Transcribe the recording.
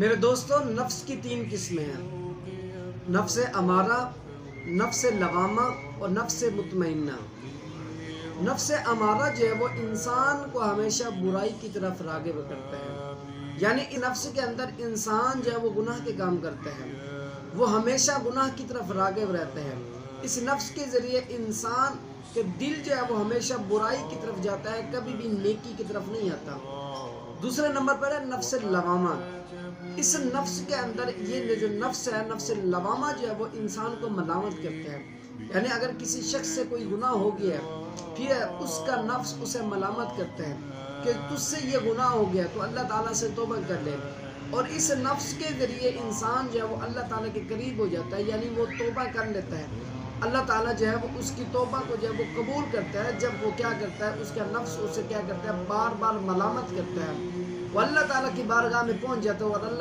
میرے دوستوں، نفس کی 3 قسمیں ہیں: نفس امارہ، نفس لوامہ اور نفس مطمئنہ۔ نفس امارہ جو ہے وہ انسان کو ہمیشہ برائی کی طرف راغب کرتا ہے، یعنی اس نفس کے اندر انسان جو ہے وہ گناہ کے کام کرتا ہے، وہ ہمیشہ گناہ کی طرف راغب رہتا ہے۔ اس نفس کے ذریعے انسان کے دل جو ہے وہ ہمیشہ برائی کی طرف جاتا ہے، کبھی بھی نیکی کی طرف نہیں آتا۔ دوسرے نمبر پر ہے نفس لوامہ۔ اس نفس کے اندر یہ جو نفس ہے، نفس لوامہ جو ہے وہ انسان کو ملامت کرتا ہے، یعنی اگر کسی شخص سے کوئی گناہ ہو گیا ہے، پھر اس کا نفس اسے ملامت کرتا ہے کہ تجھ سے یہ گناہ ہو گیا تو اللہ تعالیٰ سے توبہ کر لے، اور اس نفس کے ذریعے انسان جو ہے وہ اللہ تعالیٰ کے قریب ہو جاتا ہے، یعنی وہ توبہ کر لیتا ہے۔ اللہ تعالیٰ جو ہے وہ اس کی توبہ کو جو ہے وہ قبول کرتا ہے جب وہ کیا کرتا ہے، اس کا نفس اسے کیا کرتا ہے، بار بار ملامت کرتا ہے، وہ اللہ تعالیٰ کی بارگاہ میں پہنچ جاتا ہے اور اللہ